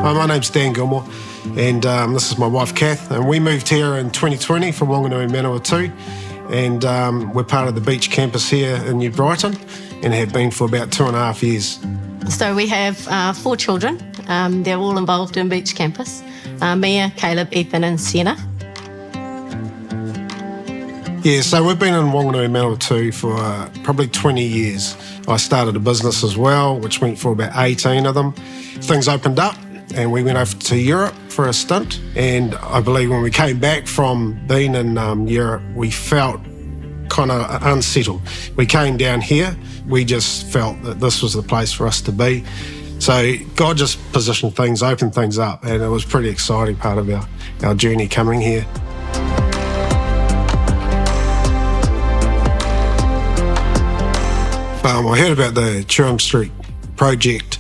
Hi, my name's Dan Gilmore, and this is my wife, Kath, and we moved here in 2020 from Wanganui Manawatu, and we're part of the beach campus here in New Brighton, and have been for about 2.5 years. So we have 4 children. They're all involved in beach campus. Mia, Caleb, Ethan and Sienna. Yeah, so we've been in Wanganui Manawatu for probably 20 years. I started a business as well, which went for about 18 of them. Things opened up and we went over to Europe for a stint. And I believe when we came back from being in Europe, we felt kind of unsettled. We came down here, we just felt that this was the place for us to be. So God just positioned things, opened things up, and it was a pretty exciting part of our journey coming here. I heard about the Churrum Street project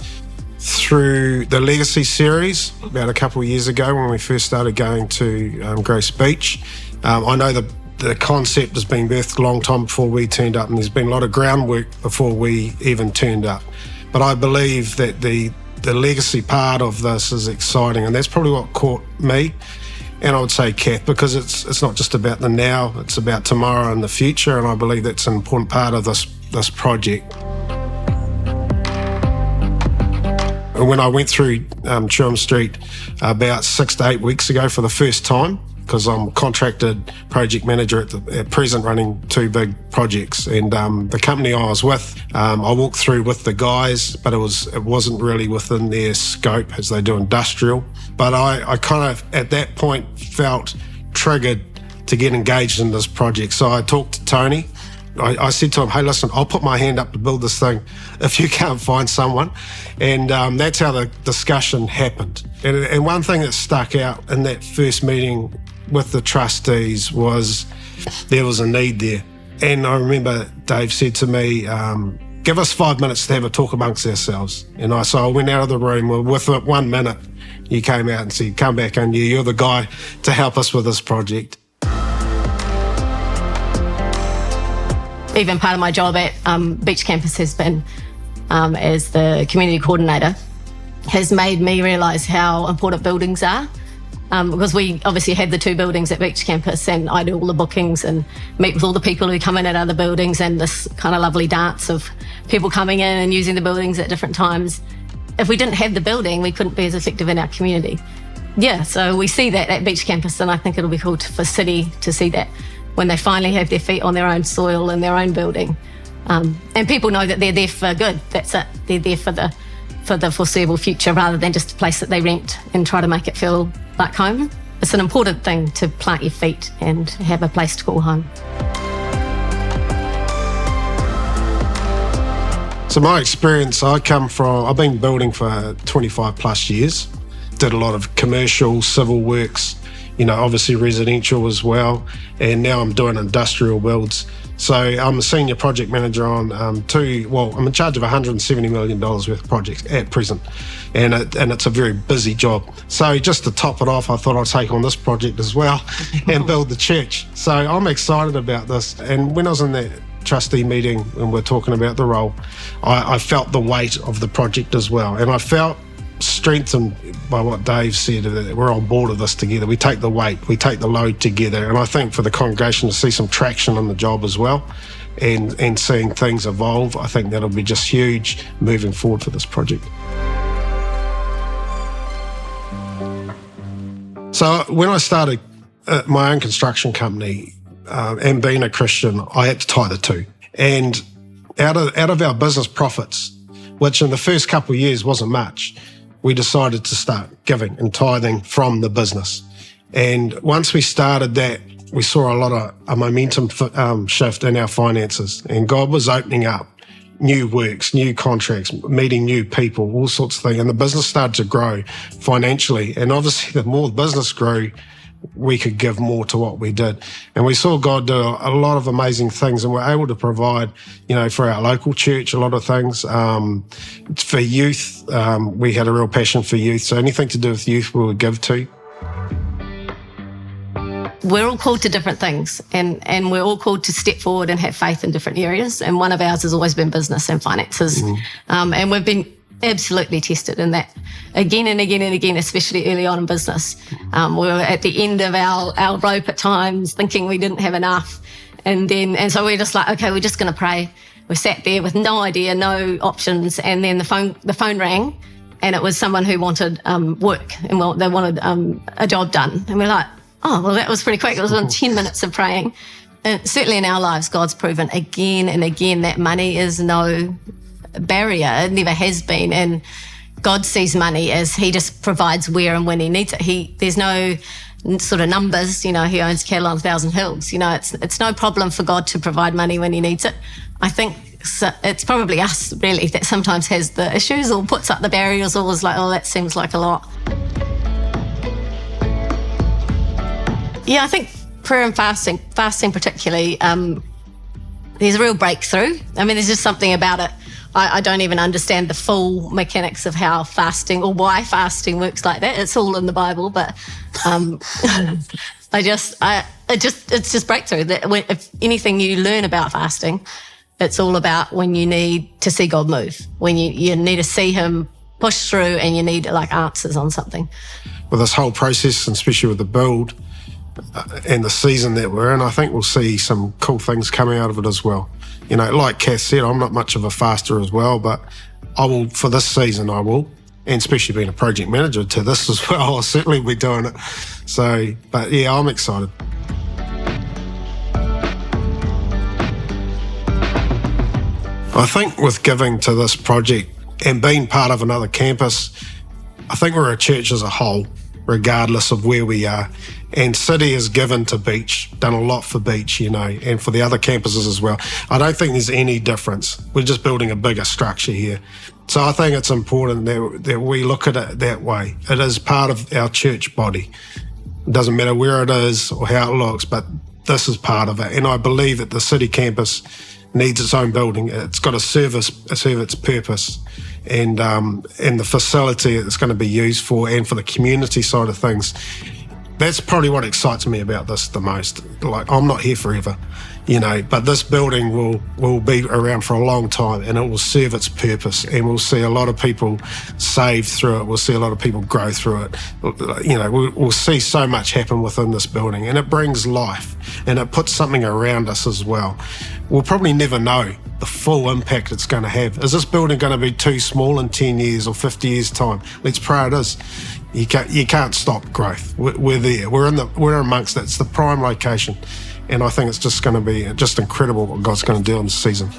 through the Legacy series about a couple of years ago when we first started going to Grace Beach. I know the concept has been birthed a long time before we turned up, and there's been a lot of groundwork before we even turned up. But I believe that the legacy part of this is exciting, and that's probably what caught me. And I would say Kath, because it's not just about the now, it's about tomorrow and the future, and I believe that's an important part of this project. And when I went through Churrum Street about 6 to 8 weeks ago for the first time, because I'm a contracted project manager at present running 2 big projects, and the company I was with, I walked through with the guys, but it wasn't really within their scope as they do industrial. But I kind of at that point felt triggered to get engaged in this project. So I talked to Tony. I said to him, hey, listen, I'll put my hand up to build this thing if you can't find someone. And that's how the discussion happened. And one thing that stuck out in that first meeting with the trustees was there was a need there. And I remember Dave said to me, give us 5 minutes to have a talk amongst ourselves. And so I went out of the room. With 1 minute, you came out and said, come back in, you're the guy to help us with this project. Even part of my job at Beach Campus has been, as the community coordinator, has made me realise how important buildings are. Because we obviously had the 2 buildings at Beach Campus, and I do all the bookings and meet with all the people who come in at other buildings, and this kind of lovely dance of people coming in and using the buildings at different times. If we didn't have the building, we couldn't be as effective in our community. Yeah, so we see that at Beach Campus, and I think it'll be cool for City to see that when they finally have their feet on their own soil and their own building. And people know that they're there for good, that's it. They're there for the foreseeable future rather than just a place that they rent and try to make it feel like home. It's an important thing to plant your feet and have a place to call home. So my experience, I've been building for 25 plus years, did a lot of commercial, civil works, obviously residential as well, and now I'm doing industrial builds. So I'm a senior project manager on I'm in charge of $170 million worth of projects at present, and it's a very busy job. So just to top it off, I thought I'd take on this project as well and build the church. So I'm excited about this. And when I was in that trustee meeting and we're talking about the role, I felt the weight of the project as well, and I felt strengthened by what Dave said, that we're on board of this together. We take the weight, we take the load together, and I think for the congregation to see some traction on the job as well and seeing things evolve, I think that'll be just huge moving forward for this project. So when I started my own construction company and being a Christian, I had to tie the 2. And out of our business profits, which in the first couple of years wasn't much, we decided to start giving and tithing from the business. And once we started that, we saw a momentum shift in our finances, and God was opening up new works, new contracts, meeting new people, all sorts of things. And the business started to grow financially. And obviously the more the business grew, we could give more to what we did. And we saw God do a lot of amazing things, and we're able to provide, for our local church, a lot of things. For youth, we had a real passion for youth. So anything to do with youth, we would give to. We're all called to different things, and we're all called to step forward and have faith in different areas. And one of ours has always been business and finances. Mm-hmm. And we've been absolutely tested in that again and again and again, especially early on in business. We were at the end of our rope at times, thinking we didn't have enough. And so we're just like, okay, we're just going to pray. We sat there with no idea, no options. And then the phone rang, and it was someone who wanted work, and they wanted a job done. And we're like, oh, well, that was pretty quick. It was within 10 minutes of praying. And certainly in our lives, God's proven again and again that money is no barrier. It never has been. And God sees money as he just provides where and when he needs it. There's no sort of numbers, he owns cattle on 1,000 hills. It's no problem for God to provide money when he needs it. I think it's probably us really that sometimes has the issues or puts up the barriers, or is like, oh, that seems like a lot. Yeah, I think prayer and fasting particularly, there's a real breakthrough. I mean, there's just something about it. I don't even understand the full mechanics of how fasting or why fasting works like that. It's all in the Bible, but it's just breakthrough. If anything you learn about fasting, it's all about when you need to see God move, when you need to see him push through and you need like answers on something. With this whole process, and especially with the build and the season that we're in, I think we'll see some cool things coming out of it as well. Like Kath said, I'm not much of a faster as well, but I will, for this season, I will, and especially being a project manager to this as well, I'll certainly be doing it. So, but yeah, I'm excited. I think with giving to this project and being part of another campus, I think we're a church as a whole, regardless of where we are. And City has given to Beach, done a lot for Beach, and for the other campuses as well. I don't think there's any difference. We're just building a bigger structure here. So I think it's important that we look at it that way. It is part of our church body. It doesn't matter where it is or how it looks, but this is part of it. And I believe that the City campus needs its own building. It's got to serve its purpose. And the facility it's going to be used for, and for the community side of things. That's probably what excites me about this the most. Like, I'm not here forever, but this building will be around for a long time, and it will serve its purpose, and we'll see a lot of people saved through it. We'll see a lot of people grow through it. We'll see so much happen within this building, and it brings life, and it puts something around us as well. We'll probably never know the full impact it's going to have. Is this building going to be too small in 10 years or 50 years' time? Let's pray it is. You can't stop growth. We're there. We're amongst it. It's the prime location. And I think it's just going to be just incredible what God's going to do in this season.